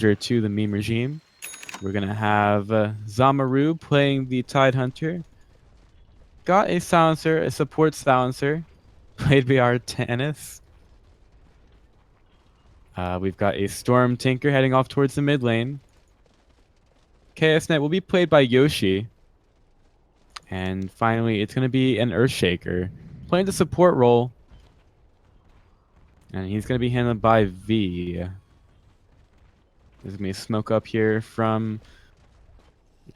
to the meme regime. We're going to have Zamaru playing the Tidehunter. Got a silencer, a support silencer, played by our Tannis. We've got a Storm Tinker heading off towards the mid lane. Chaos Knight will be played by Yoshi. And finally, it's going to be an Earthshaker playing the support role. And he's going to be handled by V. There's going to be a smoke up here from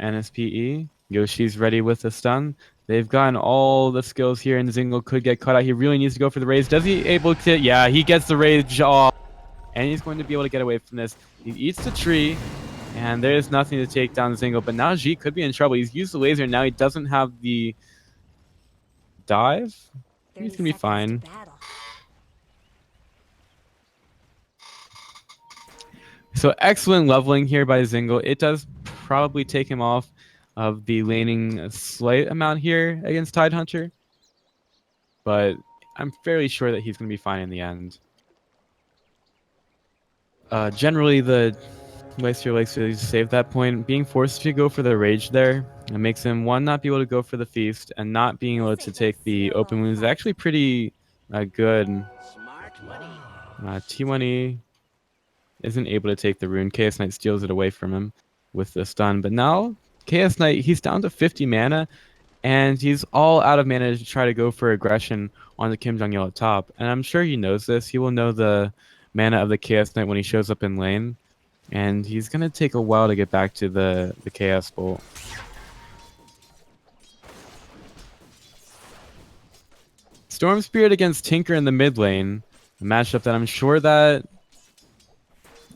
NSPE. Yoshi's ready with the stun. They've gotten all the skills here, and Zingle could get cut out. He really needs to go for the raise. Does he able to? Yeah, he gets the rage off. And he's going to be able to get away from this. He eats the tree, and there's nothing to take down Zingle. But now G could be in trouble. He's used the laser. Now he doesn't have the dive. He's going to be fine. So excellent leveling here by Zingle. It does probably take him off of the laning a slight amount here against Tidehunter. But I'm fairly sure that he's going to be fine in the end. Generally, the Waster likes to save that point. Being forced to go for the rage there, it makes him, one, not be able to go for the feast, and not being able to take the open wounds is actually pretty good. T1E isn't able to take the rune. Chaos Knight steals it away from him with the stun. But now, Chaos Knight, he's down to 50 mana, and he's all out of mana to try to go for aggression on the Kim Jong-il at top. And I'm sure he knows this. He will know the mana of the Chaos Knight when he shows up in lane. And he's going to take a while to get back to the Chaos Bolt. Storm Spirit against Tinker in the mid lane. A matchup that I'm sure that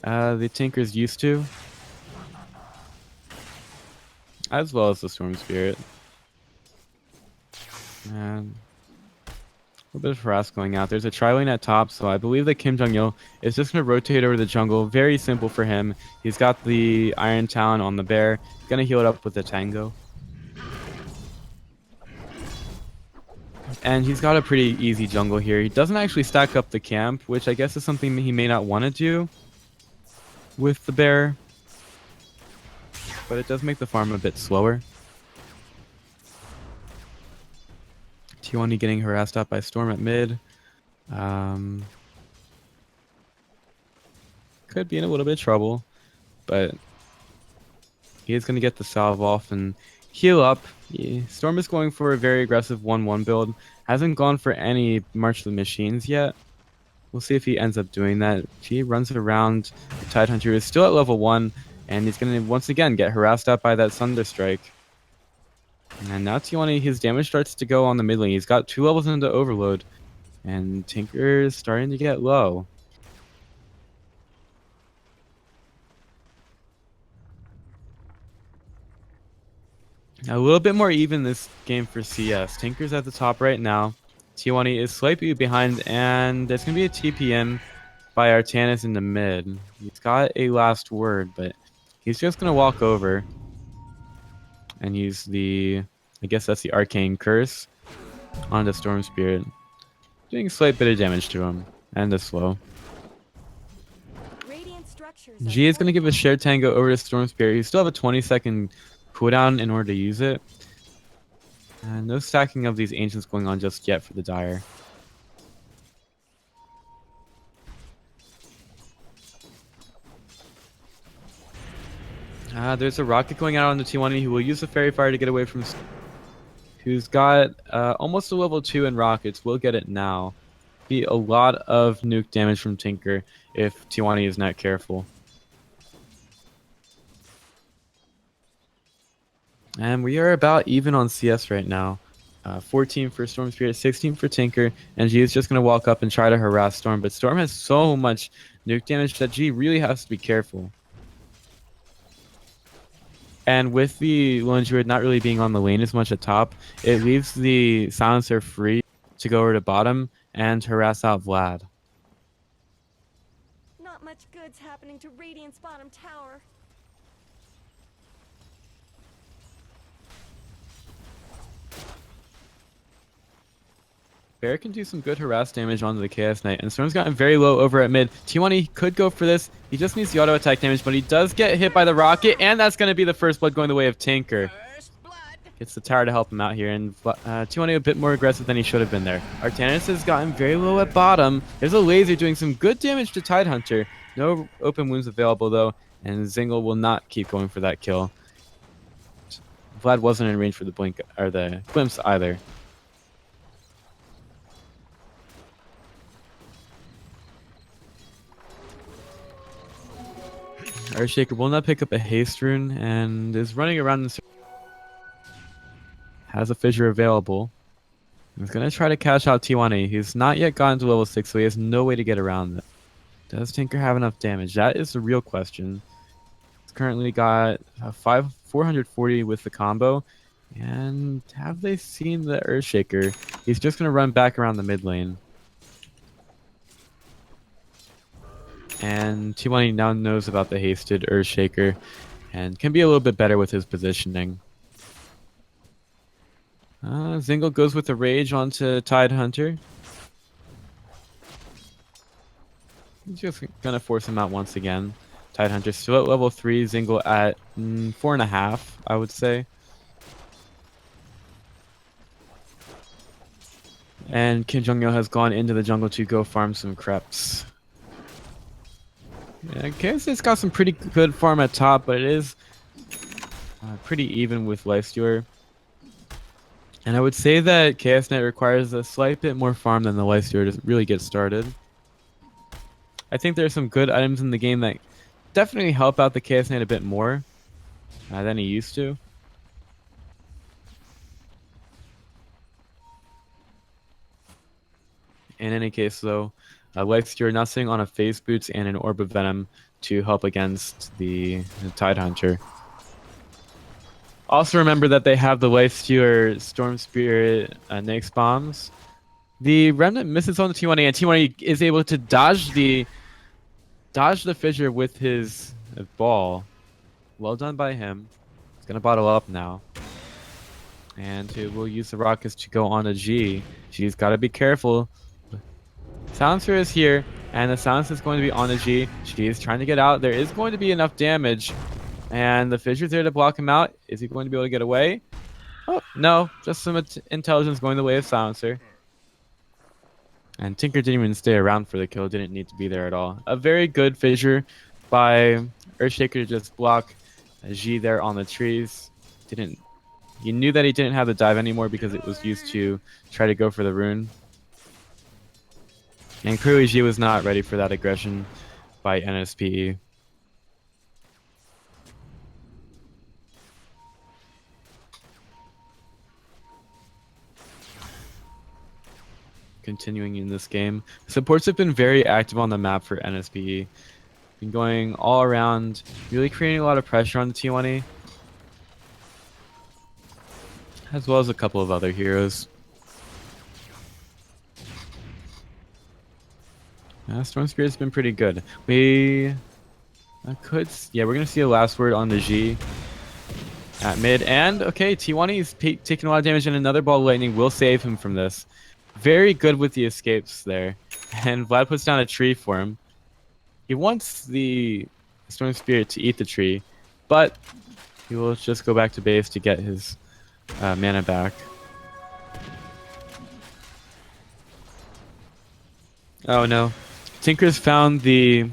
the Tinker's used to. As well as the Storm Spirit. And a little bit of harass going out. There's a tri-lane at top, so I believe that Kim Jong-il is just going to rotate over the jungle. Very simple for him. He's got the Iron Talon on the bear. He's going to heal it up with the Tango. And he's got a pretty easy jungle here. He doesn't actually stack up the camp, which I guess is something he may not want to do with the bear. But it does make the farm a bit slower. T1E getting harassed out by Storm at mid. Could be in a little bit of trouble, but he is going to get the salve off and heal up. Storm is going for a very aggressive 1-1 build. Hasn't gone for any March of the Machines yet. We'll see if he ends up doing that. He runs around. The Tidehunter is still at level 1, and he's going to once again get harassed out by that Thunderstrike. And now T1E, his damage starts to go on the mid lane. He's got 2 levels into Overload. And Tinker is starting to get low. A little bit more even this game for CS. Tinker's at the top right now. T1E is slightly behind, and there's going to be a TPM by Artanis in the mid. He's got a last word, but he's just going to walk over and use the... I guess that's the Arcane Curse on the Storm Spirit. Doing a slight bit of damage to him. And a slow. G is going to give a shared tango over to Storm Spirit. You still have a 20-second cooldown in order to use it. And no stacking of these Ancients going on just yet for the Dire. There's a rocket going out on the T1E who will use the Fairy Fire to get away from... Who's got almost a level 2 in rockets. Will get it now. Be a lot of nuke damage from Tinker if T1E is not careful. And we are about even on CS right now. 14 for Storm Spirit, 16 for Tinker, and G is just going to walk up and try to harass Storm. But Storm has so much nuke damage that G really has to be careful. And with the Lone Druid not really being on the lane as much at top, it leaves the Silencer free to go over to bottom and harass out Vlad. Not much good's happening to Radiant's bottom tower. Bear can do some good harass damage onto the Chaos Knight, and Storm's gotten very low over at mid. T1 could go for this. He just needs the auto attack damage, but he does get hit by the rocket, and that's going to be the first blood going the way of Tinker. Gets the tower to help him out here, and T1 a bit more aggressive than he should have been there. Artanis has gotten very low at bottom. There's a laser doing some good damage to Tidehunter. No open wounds available though, and Zingle will not keep going for that kill. Vlad wasn't in range for the blink or the glimpse either. Earthshaker will not pick up a haste rune and is running around in has a fissure available. He's going to try to cash out T1. He's not yet gotten to level 6, so he has no way to get around it. Does Tinker have enough damage? That is the real question. He's currently got 440 with the combo. And have they seen the Earthshaker? He's just going to run back around the mid lane. And T1 now knows about the hasted Earthshaker and can be a little bit better with his positioning. Zingle goes with the rage onto Tidehunter. He's just gonna force him out once again. Tidehunter still at level 3, Zingle at 4.5, I would say. And Kim Jong-il has gone into the jungle to go farm some creps. Yeah, I guess it's got some pretty good farm at top, but it is pretty even with Lifestealer. And I would say that Chaos Knight requires a slight bit more farm than the Lifestealer to really get started. I think there are some good items in the game that definitely help out the Chaos Knight a bit more than he used to. In any case, though, Lifestealer now sitting on a Phase Boots and an Orb of Venom to help against the Tidehunter. Also remember that they have the Lifestealer Storm Spirit Nyx bombs. The Remnant misses on the T1 and T1 is able to dodge the fissure with his ball. Well done by him. He's gonna bottle up now. And he will use the rockets to go on to G. G's gotta be careful. Silencer is here, and the Silencer is going to be on the G. G is trying to get out. There is going to be enough damage. And the fissure's there to block him out. Is he going to be able to get away? Oh, no. Just some intelligence going the way of Silencer. And Tinker didn't even stay around for the kill. Didn't need to be there at all. A very good fissure by Earthshaker to just block G there on the trees. You knew that he didn't have the dive anymore because it was used to try to go for the rune. And clearly G was not ready for that aggression by NSPE. Continuing in this game. Supports have been very active on the map for NSPE. Been going all around, really creating a lot of pressure on the T1, as well as a couple of other heroes. Storm Spirit's been pretty good. We're gonna see a last word on the G at mid, and okay, T1 is taking a lot of damage, and another ball of lightning will save him from this. Very good with the escapes there. And Vlad puts down a tree for him. He wants the Storm Spirit to eat the tree, but he will just go back to base to get his mana back. Oh no. Tinker's found the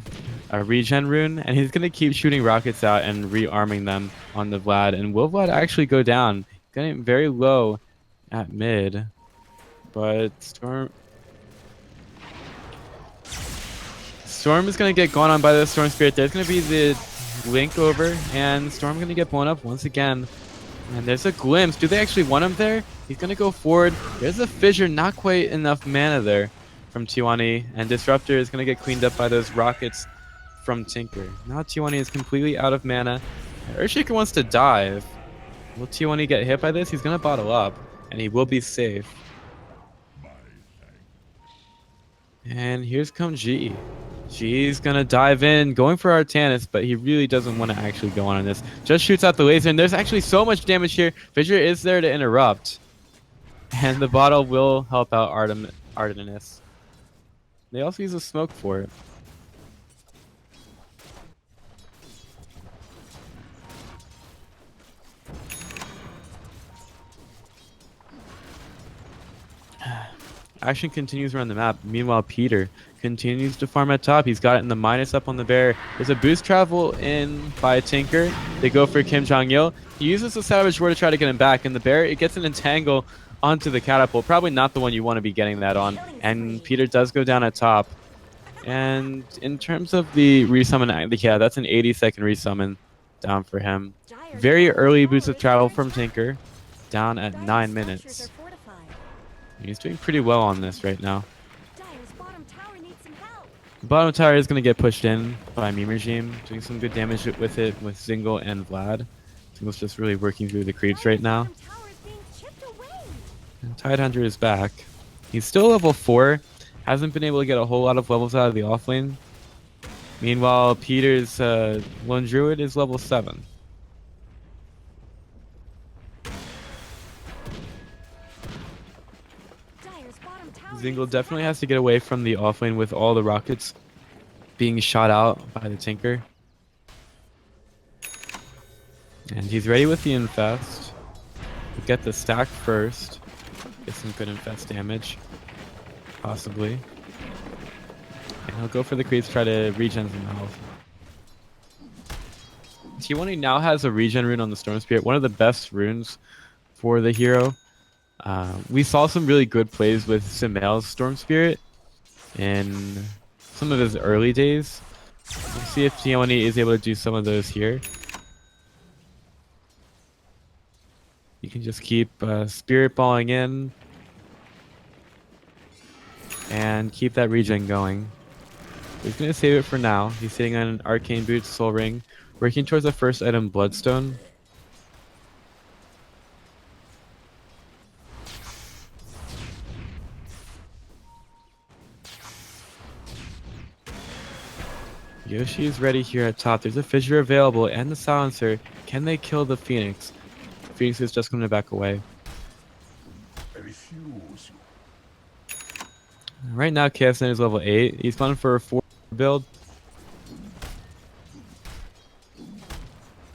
regen rune, and he's going to keep shooting rockets out and rearming them on the Vlad. And will Vlad actually go down? Getting very low at mid. But Storm is going to get gone on by the Storm Spirit. There's going to be the link over, and Storm going to get blown up once again. And there's a glimpse. Do they actually want him there? He's going to go forward. There's a fissure, not quite enough mana there from T1, and Disruptor is going to get cleaned up by those rockets from Tinker. Now T1 is completely out of mana. Earthshaker wants to dive. Will T1 get hit by this? He's going to bottle up, and he will be safe. And here's come G. G's gonna dive in, going for Artanis, but he really doesn't want to actually go on this. Just shoots out the laser, and there's actually so much damage here. Fissure is there to interrupt. And the bottle will help out Ardennis. They also use a smoke for it. Action continues around the map. Meanwhile, Peter continues to farm at top. He's got it in the minus up on the bear. There's a boost travel in by Tinker. They go for Kim Jong-il. He uses the Savage Roar to try to get him back. And the bear, it gets an entangle onto the catapult. Probably not the one you want to be getting that on. And Peter does go down at top. And in terms of the resummon, yeah, that's an 80-second resummon down for him. Very early boost of travel from Tinker. Down at 9 minutes. He's doing pretty well on this right now. The bottom tower is going to get pushed in by Meme Regime, doing some good damage with it with Zingle and Vlad. Zingle's just really working through the creeps right now. And Tidehunter is back. He's still level 4. Hasn't been able to get a whole lot of levels out of the offlane. Meanwhile, Peter's Lone Druid is level 7. Zingle definitely has to get away from the offlane with all the rockets being shot out by the Tinker. And he's ready with the Infest. We'll get the stack first. Get some good Infest damage. Possibly. And he'll go for the creeps, try to regen some health. T1 now has a regen rune on the Storm Spirit, one of the best runes for the hero. We saw some really good plays with Simel's Storm Spirit in some of his early days. We'll see if T1 is able to do some of those here. You can just keep Spirit Balling in and keep that regen going. He's going to save it for now. He's sitting on an Arcane Boot, Soul Ring, working towards the first item, Bloodstone. Yoshi is ready here at top. There's a Fissure available and the Silencer. Can they kill the Phoenix? Phoenix is just going to back away. Right now, KSN is level 8. He's gone for a 4 build.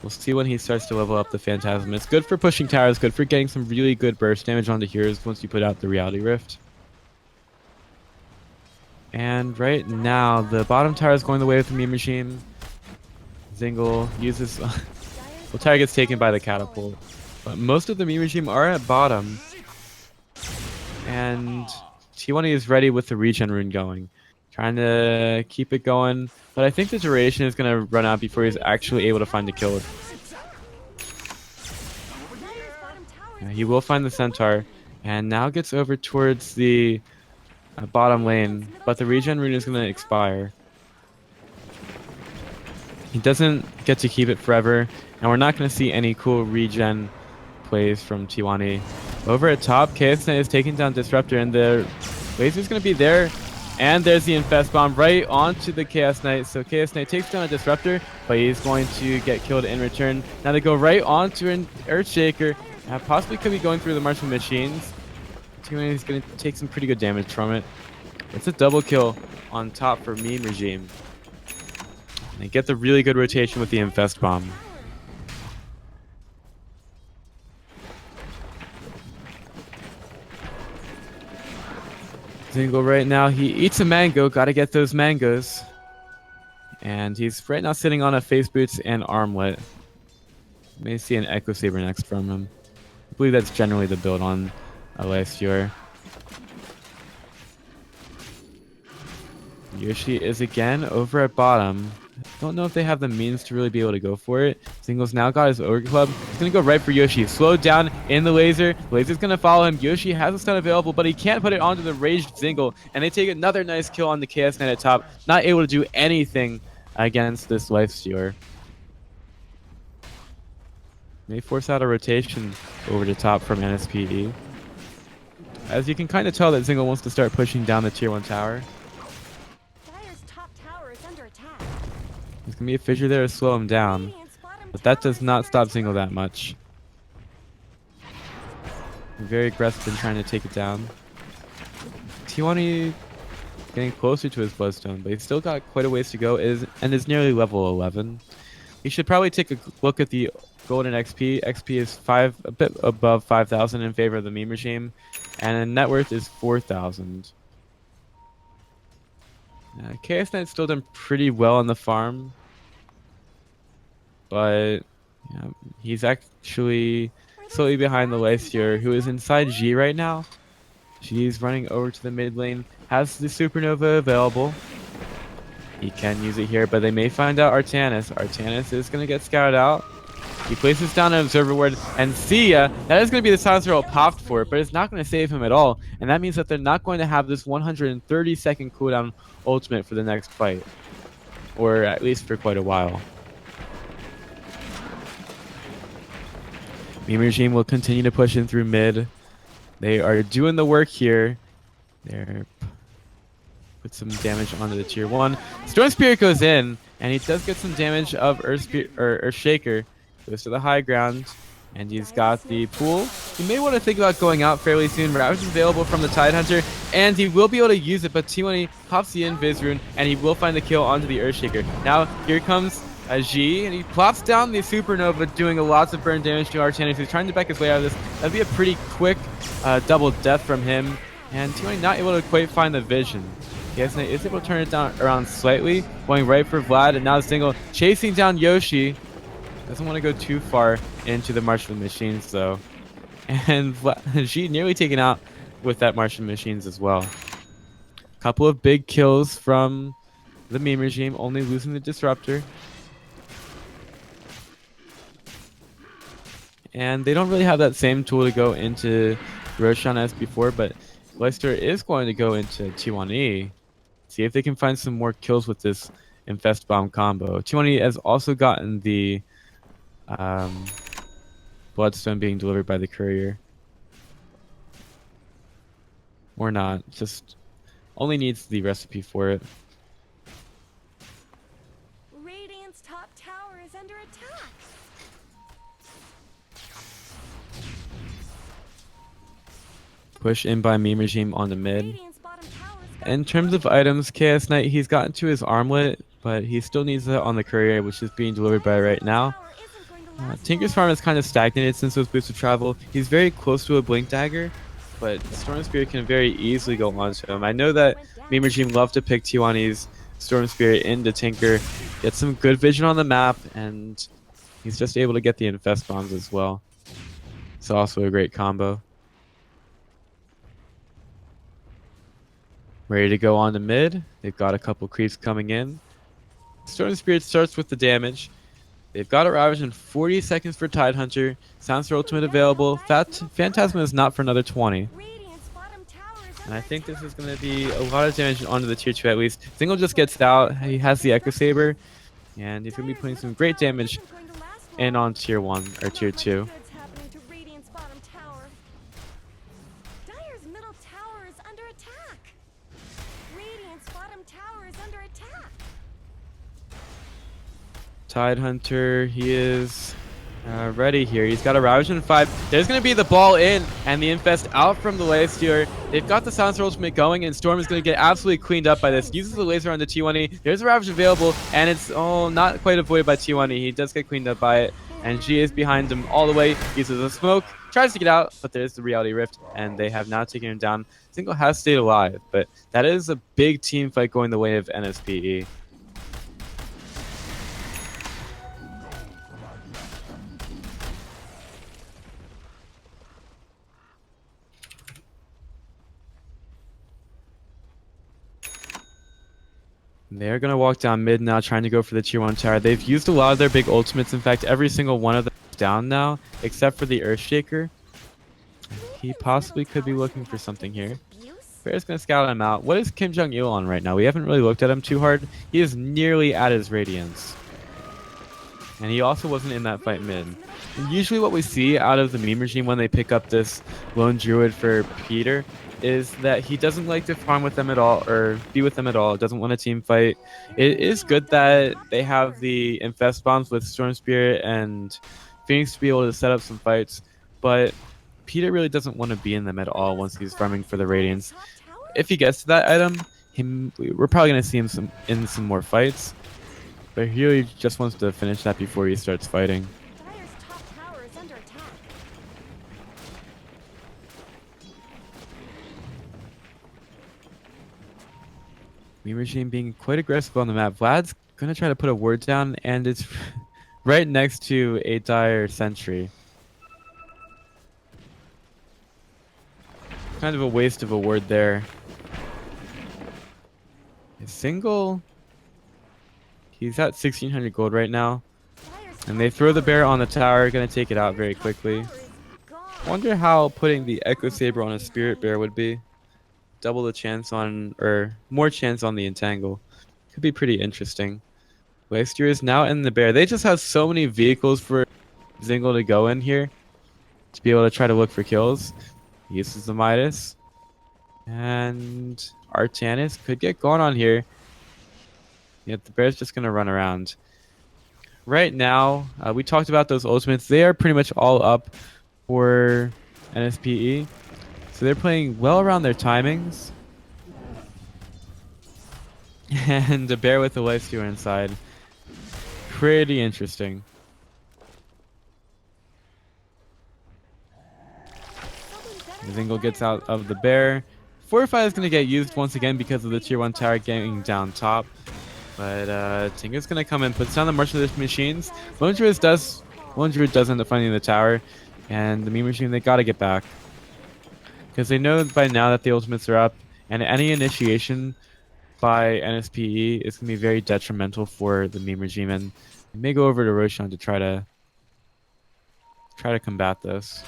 We'll see when he starts to level up the Phantasm. It's good for pushing towers, good for getting some really good burst damage onto heroes once you put out the Reality Rift. And right now, the bottom tower is going the way of the Meme Machine. Zingle uses... well, tower gets taken by the catapult. But most of the Meme Regime are at bottom. And T1 is ready with the regen rune going. Trying to keep it going. But I think the duration is going to run out before he's actually able to find the kill. He will find the Centaur. And now gets over towards the bottom lane. But the regen rune is going to expire. He doesn't get to keep it forever. And we're not going to see any cool regen plays from T1. Over at top, KSN is taking down Disruptor, and the laser's going to be there. And there's the Infest Bomb right onto the Chaos Knight. So Chaos Knight takes down a Disruptor, but he's going to get killed in return. Now they go right onto an Earthshaker. Possibly could be going through the Martian Machines. T1 is going to take some pretty good damage from it. It's a double kill on top for Meme Regime. They get the really good rotation with the Infest Bomb. Zingle right now, he eats a mango, gotta get those mangoes. And he's right now sitting on a Face Boots and Armlet. May see an Echo Saber next from him. I believe that's generally the build on Alessio. Yoshi is again over at bottom. Don't know if they have the means to really be able to go for it. Zingle's now got his Ogre Club. He's going to go right for Yoshi. Slowed down in the laser. The laser's going to follow him. Yoshi has a stun available, but he can't put it onto the raged Zingle. And they take another nice kill on the Chaos Knight at top. Not able to do anything against this Lifestealer. May force out a rotation over to top from NSPE. As you can kind of tell that Zingle wants to start pushing down the tier 1 tower. There's going to be a Fissure there to slow him down, but that does not stop Zingle that much. Very aggressive in trying to take it down. T20 getting closer to his Bloodstone, but he's still got quite a ways to go and is nearly level 11. He should probably take a look at the golden XP. XP is a bit above 5,000 in favor of the meme regime, and net worth is 4,000. KS Knight's still done pretty well on the farm, but yeah, he's actually slightly behind the Leicester, who is inside G right now. She's running over to the mid lane, has the Supernova available. He can use it here, but they may find out Artanis. Artanis is going to get scouted out. He places down an Observer Ward, and see ya, that is going to be the silencer roll popped for it, but it's not going to save him at all. And that means that they're not going to have this 130-second cooldown ultimate for the next fight. Or at least for quite a while. Meme Regime will continue to push in through mid. They are doing the work here. They're put some damage onto the tier 1. Storm Spirit goes in, and he does get some damage of Earth Shaker. Goes to the high ground, and he's got the pool. You may want to think about going out fairly soon. Ravage is available from the Tidehunter, and he will be able to use it, but T20 pops the Invis Rune, and he will find the kill onto the Earthshaker. Now, here comes a G, and he plops down the Supernova, doing a lots of burn damage to Artanis. He's trying to back his way out of this. That'd be a pretty quick double death from him, and T20 not able to quite find the vision. Yes, is able to turn it down around slightly, going right for Vlad, and now Single chasing down Yoshi. Doesn't want to go too far into the Martian Machines, though. And G nearly taken out with that Martian Machines as well. Couple of big kills from the meme regime, only losing the Disruptor. And they don't really have that same tool to go into Roshan as before, but Leicester is going to go into T1E. See if they can find some more kills with this Infest Bomb combo. T1E has also gotten the Bloodstone being delivered by the courier. Or not, just only needs the recipe for it. Radiant's top tower is under attack. Push in by meme regime on the mid. Radiant's bottom tower is In terms of items, KS Knight, he's gotten to his armlet, but he still needs it on the courier, which is being delivered by right now. Tinker's farm has kind of stagnated since those boosted travel. He's very close to a Blink Dagger, but Storm Spirit can very easily go onto him. I know that meme regime love to pick T1E's Storm Spirit into Tinker, get some good vision on the map, and he's just able to get the Infest Bombs as well. It's also a great combo. Ready to go on to mid. They've got a couple creeps coming in. Storm Spirit starts with the damage. They've got a Ravage in 40 seconds for Tidehunter. Sounds ultimate available. Phantasma is not for another 20. And I think this is going to be a lot of damage onto the tier 2 at least. Single just gets out. He has the Echo Saber. And he's going to be putting some great damage in on tier 1 or tier 2. Tidehunter, he is ready here. He's got a Ravage in 5. There's going to be the ball in and the Infest out from the Leicester. They've got the Silencer ultimate going, and Storm is going to get absolutely cleaned up by this. Uses the laser on the T1E. There's a Ravage available, and it's not quite avoided by T1E. He does get cleaned up by it, and G is behind him all the way. Uses a smoke, tries to get out, but there's the Reality Rift, and they have now taken him down. Single has stayed alive, but that is a big team fight going the way of NSPE. They're going to walk down mid now, trying to go for the tier 1 tower. They've used a lot of their big ultimates. In fact, every single one of them is down now, except for the Earthshaker. He possibly could be looking for something here. Bear's going to scout him out. What is Kim Jong-il on right now? We haven't really looked at him too hard. He is nearly at his Radiance. And he also wasn't in that fight mid. And usually what we see out of the meme regime when they pick up this lone druid for Peter is that he doesn't like to farm with them at all or be with them at all. Doesn't want a team fight. It is good that they have the Infest Bombs with Storm Spirit and Phoenix to be able to set up some fights, but Peter really doesn't want to be in them at all once he's farming for the Radiance. if he gets to that item, we're probably gonna see him in some more fights. But he really just wants to finish that before he starts fighting. Dire's top tower is under attack. Meme Regime being quite aggressive on the map. Vlad's gonna try to put a ward down, and it's right next to a Dire Sentry. Kind of a waste of a ward there. A single. He's at 1600 gold right now. Dire's And top they throw the tower bear is on the under tower, attack. gonna take it out very Dire's top quickly. tower is gone. Wonder how putting the Echo Saber on a Spirit Bear would be. Double the chance on, or more chance on the Entangle. Could be pretty interesting. Waster is now in the bear. They just have so many vehicles for Zingle to go in here to be able to try to look for kills. He uses the Midas. And Artanis could get going on here. Yet the bear's just going to run around. Right now, we talked about those ultimates. They are pretty much all up for NSPE. So they're playing well around their timings. And a bear with a life stealer inside. Pretty interesting. Zingle gets out of the bear. Fortify is going to get used once again because of the tier 1 tower getting down top. But Tinker's going to come in, puts down the Merciless Machines. Lone Druid does end up finding the tower. And the Meme Machine, they got to get back. Because they know by now that the ultimates are up. And any initiation by NSPE is going to be very detrimental for the Meme Regime. And they may go over to Roshan to try to combat this.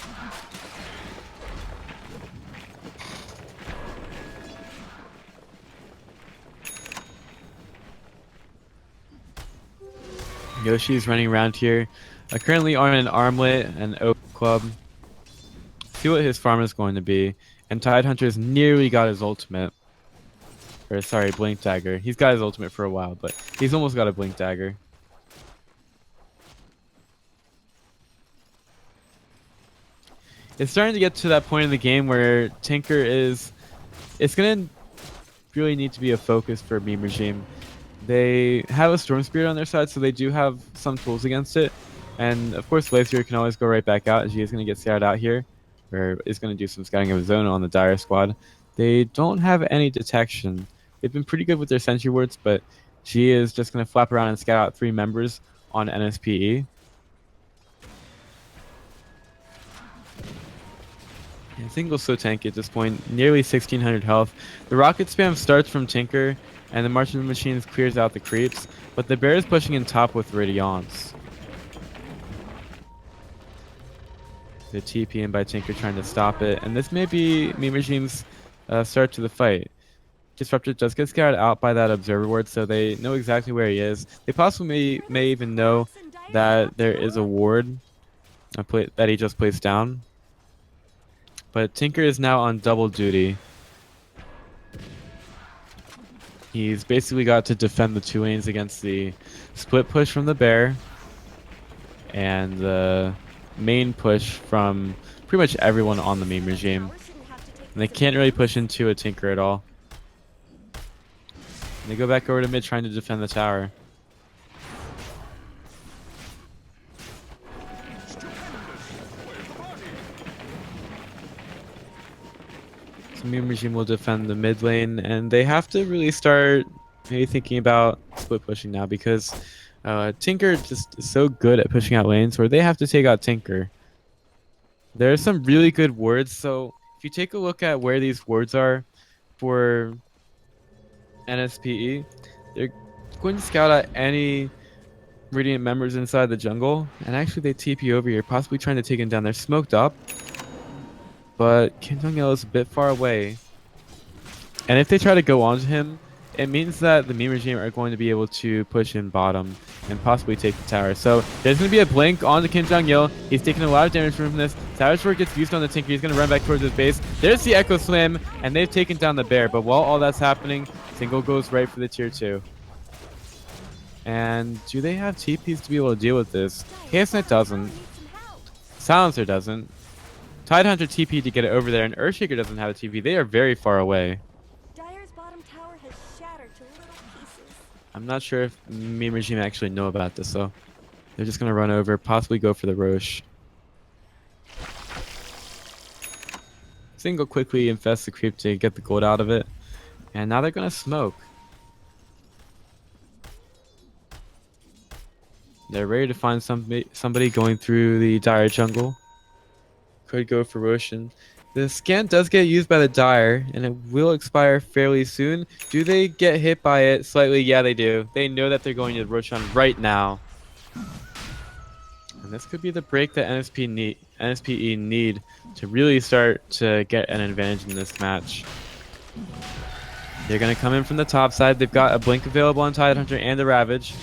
Yoshi's running around here. Currently on an armlet and oak club. See what his farm is going to be. And Tidehunter's nearly got his ultimate. Or sorry, Blink Dagger. He's got his ultimate for a while, but he's almost got a Blink Dagger. It's starting to get to that point in the game where Tinker is... It's going to really need to be a focus for Meme Regime. They have a Storm Spirit on their side, so they do have some tools against it. And of course, Glacier can always go right back out, as he is going to get scouted out here, or is going to do some scouting of his own on the Dire squad. They don't have any detection. They've been pretty good with their sentry wards, but she is just going to flap around and scout out 3 members on NSPE. And Single's so tanky at this point, nearly 1600 health. The rocket spam starts from Tinker, and the March of the Machines clears out the creeps, but the bear is pushing in top with Radiance. The TP in by Tinker trying to stop it, and this may be Meme Regime's start to the fight. Disruptor does get scouted out by that Observer ward, so they know exactly where he is. They possibly may even know that there is a ward that he just placed down. But Tinker is now on double duty. He's basically got to defend the 2 lanes against the split push from the bear and the main push from pretty much everyone on the Meme Regime. And they can't really push into a Tinker at all. And they go back over to mid trying to defend the tower. So Meme Regime will defend the mid lane, and they have to really start maybe thinking about split pushing now, because Tinker just is so good at pushing out lanes where they have to take out Tinker. There are some really good wards, so if you take a look at where these wards are for NSPE, they're going to scout out any Radiant members inside the jungle, and actually they TP over here, possibly trying to take him down. They're smoked up, but Kim Jong-il is a bit far away, and if they try to go onto him, it means that the Meme Regime are going to be able to push in bottom and possibly take the tower. So there's going to be a blink onto Kim Jong-il. He's taking a lot of damage from this. Tower Sword gets used on the Tinker. He's going to run back towards his base. There's the Echo Slam, and they've taken down the bear. But while all that's happening, Single goes right for the tier 2. And do they have TPs to be able to deal with this? Chaos Knight doesn't. Silencer doesn't. Tidehunter TP to get it over there, and Earthshaker doesn't have a TP. They are very far away. I'm not sure if Meme Regime actually know about this, so they're just gonna run over, possibly go for the Roche. Single quickly infest the creep to get the gold out of it, and now they're gonna smoke. They're ready to find somebody going through the dire jungle. Could go for Roshan. The scan does get used by the dire, and it will expire fairly soon. Do they get hit by it slightly? Yeah, they do. They know that they're going to Roshan right now. And this could be the break that NSPE need to really start to get an advantage in this match. They're going to come in from the top side. They've got a blink available on Tidehunter and the Ravage.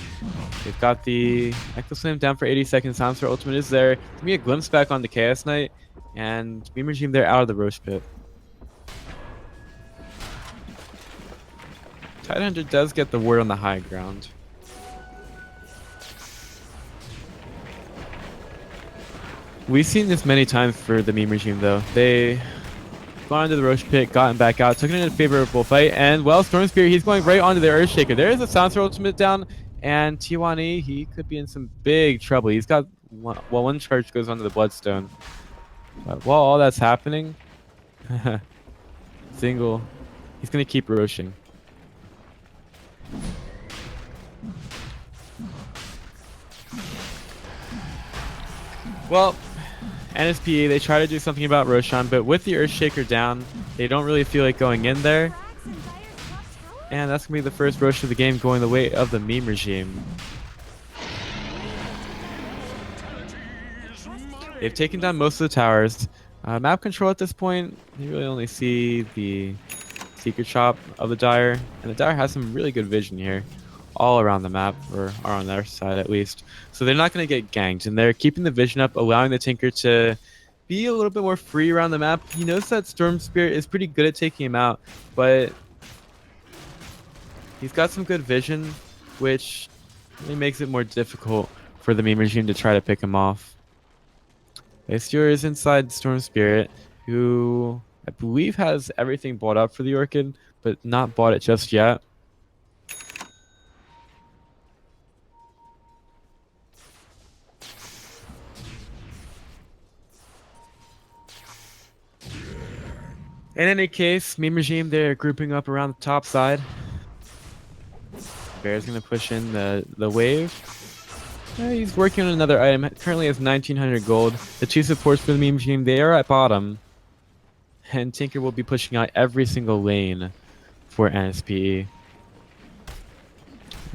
They've got the Echo Slam down for 80 seconds. Silencer ultimate is there. Give me a glimpse back on the Chaos Knight. And Beam Regime, they're out of the Roche pit. Tidehunter does get the word on the high ground. We've seen this many times for the Meme Regime, though. They gone into the Roche pit, gotten back out, took it in a favorable fight, and, well, Storm Spirit, he's going right onto the Earthshaker. There is a Silencer ultimate down, and T1E, he could be in some big trouble. He's got, one charge goes onto the Bloodstone. But while all that's happening, Single, he's going to keep Roshing. Well, NSPE, they try to do something about Roshan, but with the Earthshaker down, they don't really feel like going in there. And that's going to be the first Rosh of the game going the way of the Meme Regime. They've taken down most of the towers. Map control at this point, you really only see the secret shop of the Dire. And the Dire has some really good vision here, all around the map, or are on their side at least. So they're not going to get ganked, and they're keeping the vision up, allowing the Tinker to be a little bit more free around the map. He knows that Storm Spirit is pretty good at taking him out, but he's got some good vision, which really makes it more difficult for the Meme Regime to try to pick him off. Aestur is inside Storm Spirit, who I believe has everything bought up for the Orchid, but not bought it just yet. In any case, Meme Regime, they're grouping up around the top side. Bear's going to push in the wave. He's working on another item. Currently has 1900 gold. The two supports for the Meme Regime, they are at bottom. And Tinker will be pushing out every single lane for NSPE.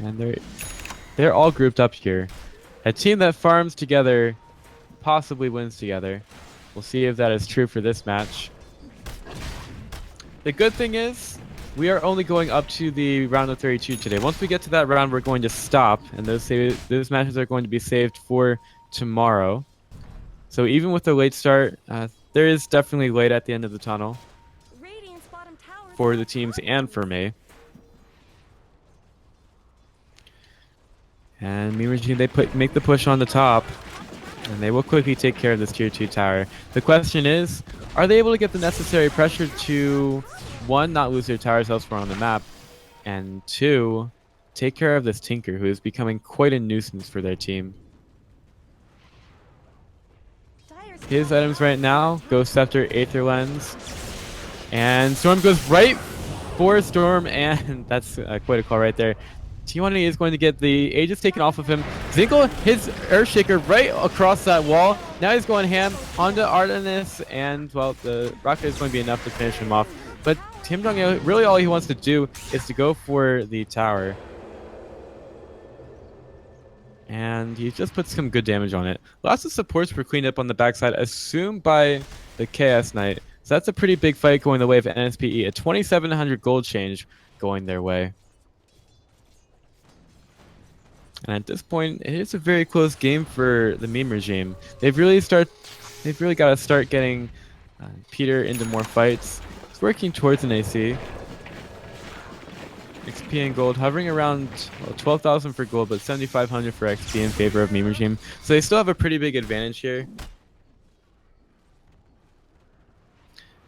And they're all grouped up here. A team that farms together possibly wins together. We'll see if that is true for this match. The good thing is, we are only going up to the round of 32 today. Once we get to that round, we're going to stop, and those matches are going to be saved for tomorrow. So even with the late start, there is definitely light at the end of the tunnel for the teams and for me. And Meme Regime, they make the push on the top, and they will quickly take care of this tier 2 tower. The question is, are they able to get the necessary pressure to, one, not lose their towers elsewhere on the map, and two, take care of this Tinker, who is becoming quite a nuisance for their team. His items right now, Ghost Scepter, Aether Lens, and Storm goes right for Storm, and that's quite a call right there. T1 is going to get the Aegis taken off of him. Zingle, his Earthshaker right across that wall. Now he's going ham onto Artemis, and, well, the rocket is going to be enough to finish him off. But Tim Jong, really all he wants to do is to go for the tower. And he just put some good damage on it. Lots of supports were cleaned up on the backside, assumed by the Chaos Knight. So that's a pretty big fight going the way of NSPE. A 2,700 gold change going their way. And at this point, it is a very close game for the Meme Regime. They've really got to start getting Peter into more fights. He's working towards an AC. XP and gold hovering around 12,000 for gold, but 7,500 for XP in favor of Meme Regime. So they still have a pretty big advantage here.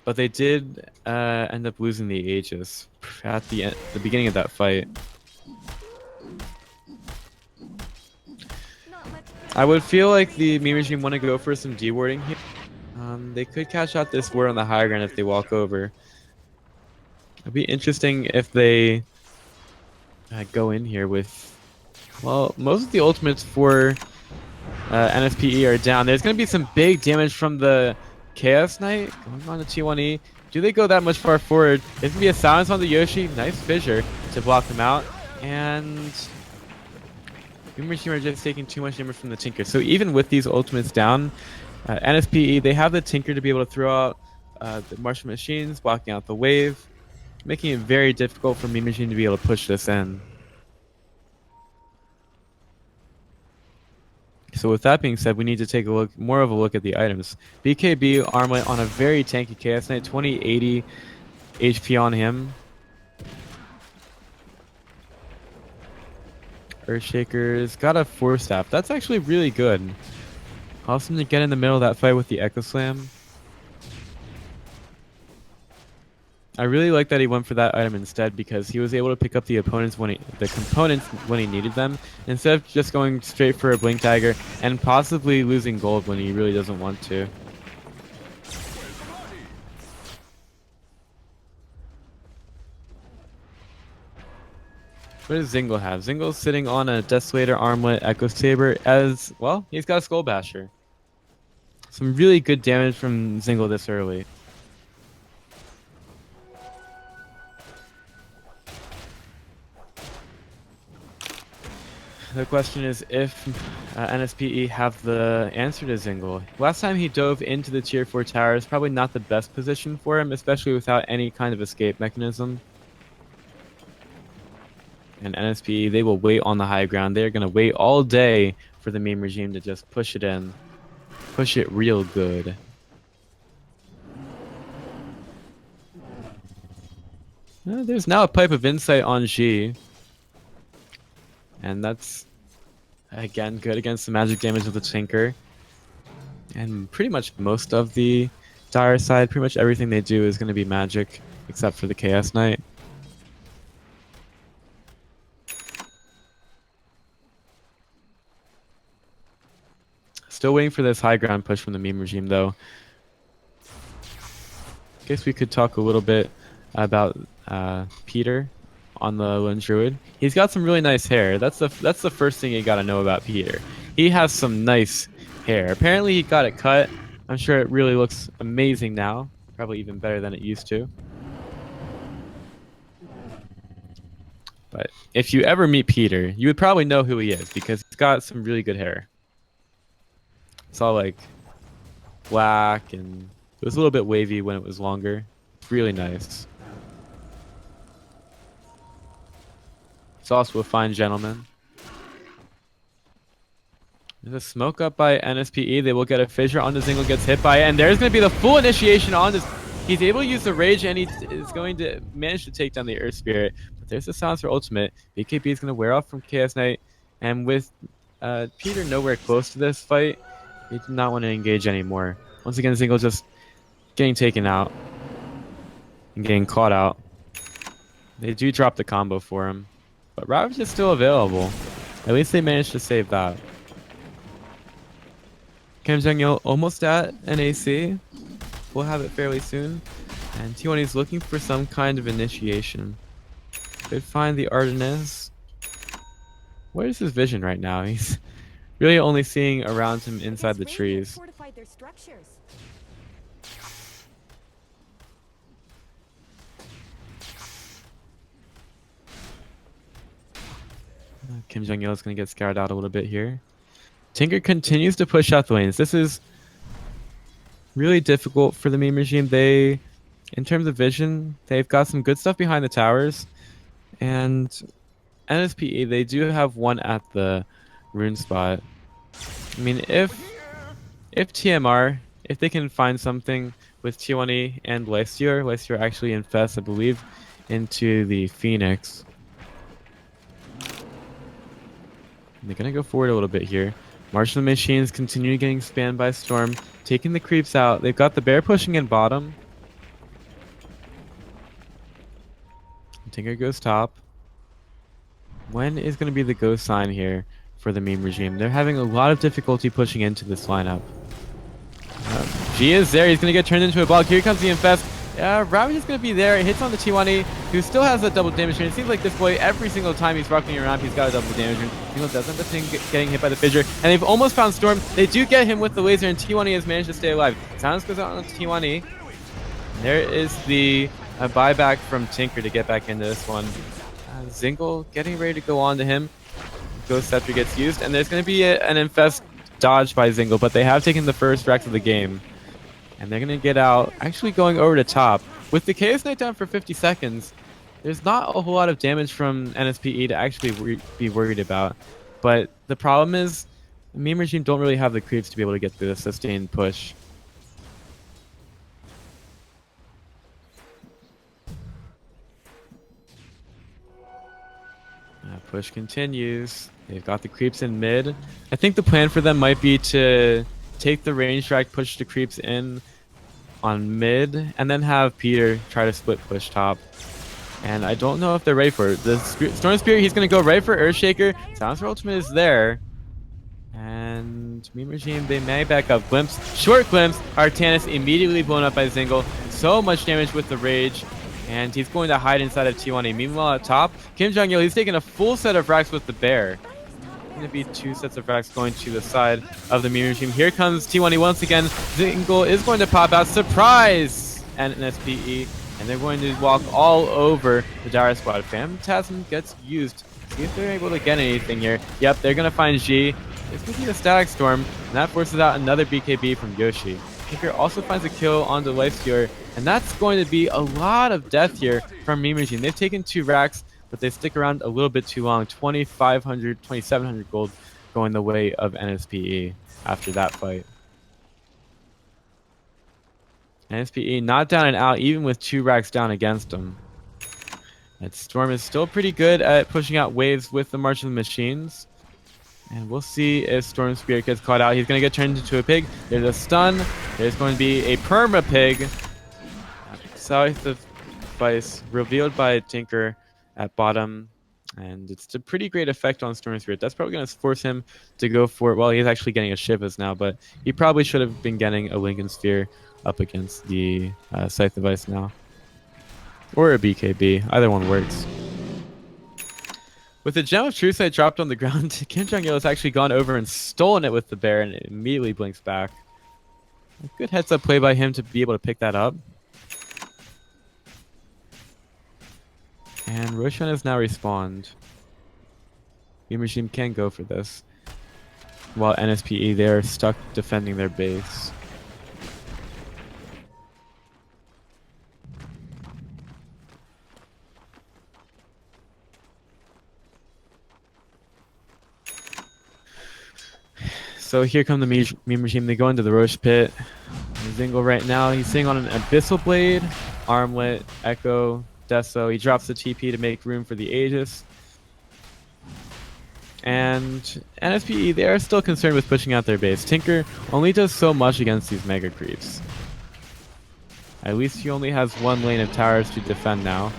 But they did end up losing the Aegis at the beginning of that fight. I would feel like the meme regime want to go for some dewarding here. They could catch out this ward on the high ground if they walk over. It'd be interesting if they go in here with... Well, most of the ultimates for NSPE are down. There's going to be some big damage from the Chaos Knight going on to T1E. Do they go that much far forward? There's going to be a silence on the Yoshi. Nice fissure to block them out. And Meme Regime are just taking too much damage from the Tinker. So even with these ultimates down, NSPE, they have the Tinker to be able to throw out the Martian Machines, blocking out the wave, making it very difficult for Meme Regime to be able to push this in. So with that being said, we need to take a look, more of a look at the items. BKB Armlet on a very tanky Chaos Knight, 2080 HP on him. Earthshaker's got a 4-staff. That's actually really good. Awesome to get in the middle of that fight with the Echo Slam. I really like that he went for that item instead because he was able to pick up the components when he needed them instead of just going straight for a Blink Dagger and possibly losing gold when he really doesn't want to. What does Zingle have? Zingle's sitting on a Desolator Armlet Echo Saber as, well, he's got a Skull Basher. Some really good damage from Zingle this early. The question is if NSPE have the answer to Zingle. Last time he dove into the tier 4 tower is probably not the best position for him, especially without any kind of escape mechanism. And NSPE, they will wait on the high ground. They're going to wait all day for the meme regime to just push it in. Push it real good. There's now a Pipe of Insight on G. And that's, again, good against the magic damage of the Tinker. And pretty much most of the Dire side, pretty much everything they do is going to be magic, except for the Chaos Knight. Still waiting for this high ground push from the meme regime, though. Guess we could talk a little bit about Peter on the Lone Druid. He's got some really nice hair. That's the first thing you gotta know about Peter. He has some nice hair. Apparently he got it cut. I'm sure it really looks amazing now. Probably even better than it used to. But if you ever meet Peter, you would probably know who he is because he's got some really good hair. It's all like black and it was a little bit wavy when it was longer. It's really nice. He's also a fine gentleman. There's a smoke up by NSPE. They will get a fissure onto Zingle, gets hit by it, and there's going to be the full initiation on this. He's able to use the rage, and he is going to manage to take down the Earth Spirit. But there's the Silencer ultimate. BKB is going to wear off from Chaos Knight, and with Peter nowhere close to this fight, he did not want to engage anymore. Once again, Zingle just getting taken out and getting caught out. They do drop the combo for him, but Ravage is still available. At least they managed to save that. Kim Jong-il almost at an AC. We'll have it fairly soon. And T1 is looking for some kind of initiation. Could find the Ardennes. Where is his vision right now? He's really only seeing around him inside the trees. Fortified their structures. Kim Jong-il is going to get scouted out a little bit here. Tinker continues to push out the lanes. This is really difficult for the meme regime. They, in terms of vision, they've got some good stuff behind the towers. And NSPE, they do have one at the rune spot. I mean, if TMR, if they can find something with T1E and Lystir actually infests, I believe, into the Phoenix. They're going to go forward a little bit here. Martial Machines continue getting spammed by Storm, taking the creeps out. They've got the bear pushing in bottom. Tinker goes top. When is going to be the go sign here? for the meme regime. They're having a lot of difficulty pushing into this lineup. G is there. He's going to get turned into a ball. Here comes the Infest. Ravage is going to be there. It hits on the T1E, who still has that double damage turn. It seems like this boy, every single time he's rocking around, he's got a double damage turn. Single doesn't end up getting hit by the Fissure. And they've almost found Storm. They do get him with the laser, and T1E has managed to stay alive. Silence goes out on the T1E. And there is the buyback from Tinker to get back into this one. Zingle getting ready to go on to him. Ghost Scepter gets used, and there's going to be an Infest dodge by Zingle, but they have taken the first Rex of the game. And they're going to get out, actually going over to top. With the Chaos Knight down for 50 seconds, there's not a whole lot of damage from NSPE to actually be worried about. But the problem is, the meme regime don't really have the creeps to be able to get through the sustained push. Push continues. They've got the creeps in mid. I think the plan for them might be to take the range drag, push the creeps in on mid, and then have Peter try to split push top. And I don't know if they're ready for it. The Storm Spirit, he's going to go right for Earthshaker. Silencer Ultimate is there. And meme regime, they may back up. Glimpse, short glimpse. Artanis immediately blown up by Zingle. So much damage with the rage. And he's going to hide inside of T1E. Meanwhile, at top, Kim Jong-il, he's taking a full set of racks with the bear. Going to be 2 sets of racks going to the side of the meme regime. Here comes T1E once again. Zingle is going to pop out. Surprise! And NSPE. And they're going to walk all over the Dire squad. Phantasm gets used. See if they're able to get anything here. Yep, they're going to find G. It's going to be a Static Storm. And that forces out another BKB from Yoshi. Tinker also finds a kill on the Lifestealer. And that's going to be a lot of death here from meme regime. They've taken 2 racks, but they stick around a little bit too long. 2,500, 2,700 gold going the way of NSPE after that fight. NSPE not down and out, even with 2 racks down against them. And Storm is still pretty good at pushing out waves with the March of the Machines. And we'll see if Storm Spirit gets caught out. He's going to get turned into a pig. There's a stun. There's going to be a perma pig. South of Vice revealed by Tinker at bottom. And it's a pretty great effect on Storm Spirit. That's probably going to force him to go for it. Well, he's actually getting a Shivas now, but he probably should have been getting a Lincoln Sphere up against the Scythe device now. Or a BKB. Either one works. With the Gem of Truth Sight dropped on the ground, Kim Jong-il has actually gone over and stolen it with the bear, and it immediately blinks back. A good heads-up play by him to be able to pick that up. And Roshan has now respawned. Meme regime can go for this. While NSPE, they're stuck defending their base. So here come the meme regime. They go into the Roche pit. Zingle right now, he's sitting on an Abyssal Blade, Armlet, Echo, Deso. He drops the TP to make room for the Aegis. And NSPE, they are still concerned with pushing out their base. Tinker only does so much against these mega creeps. At least he only has 1 lane of towers to defend now.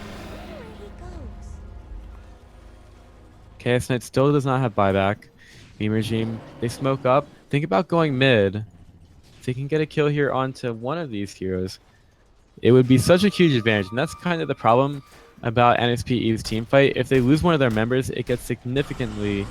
Chaos Knight still does not have buyback. Meme regime, they smoke up. Think about going mid. If they can get a kill here onto one of these heroes, it would be such a huge advantage. And that's kind of the problem about NSPE's team fight. If they lose one of their members, it gets significantly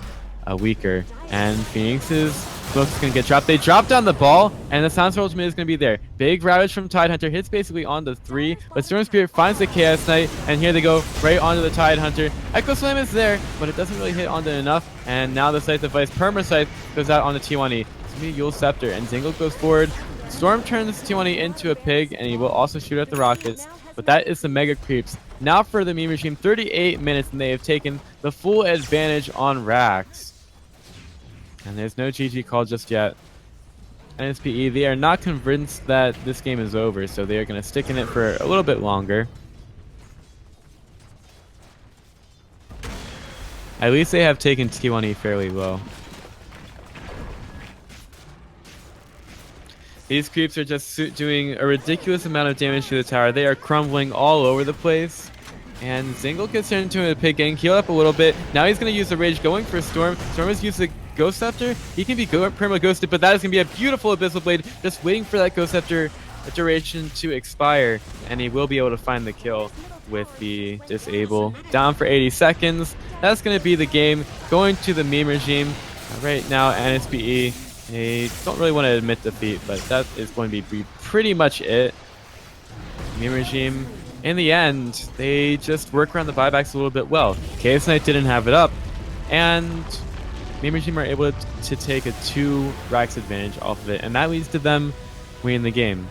weaker. And Phoenix's smoke is going to get dropped. They drop down the ball, and the Silencer Ultimate is going to be there. Big Ravage from Tidehunter hits basically on the 3, but Storm Spirit finds the Chaos Knight, and here they go right onto the Tidehunter. Echo Slam is there, but it doesn't really hit onto enough, and now the Scythe device, Perma Scythe, goes out on the T1E. It's going to be Yule Scepter, and Zingle goes forward. Storm turns T1E into a pig, and he will also shoot at the rockets, but that is the Mega Creeps. Now for the meme regime, 38 minutes, and they have taken the full advantage on racks. And there's no GG call just yet. NSPE, they are not convinced that this game is over, so they are going to stick in it for a little bit longer. At least they have taken T1E fairly low. These creeps are just doing a ridiculous amount of damage to the tower. They are crumbling all over the place. And Zingle gets into a pig, getting healed up a little bit. Now he's going to use the Rage, going for Storm. Storm has used the Ghost Scepter. He can be perma ghosted, but that is going to be a beautiful Abyssal Blade, just waiting for that Ghost Scepter duration to expire. And he will be able to find the kill with the Disable. Down for 80 seconds. That's going to be the game. Going to the meme regime. Right now, NSPE, they don't really want to admit defeat, but that is going to be pretty much it. Meme regime. In the end, they just work around the buybacks a little bit well. Chaos Knight didn't have it up, and Meme Regime are able to take a 2 racks advantage off of it, and that leads to them winning the game.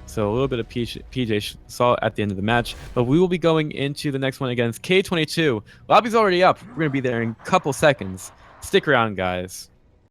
So a little bit of PJ saw at the end of the match, but we will be going into the next one against K22. Lobby's already up. We're going to be there in a couple seconds. Stick around, guys.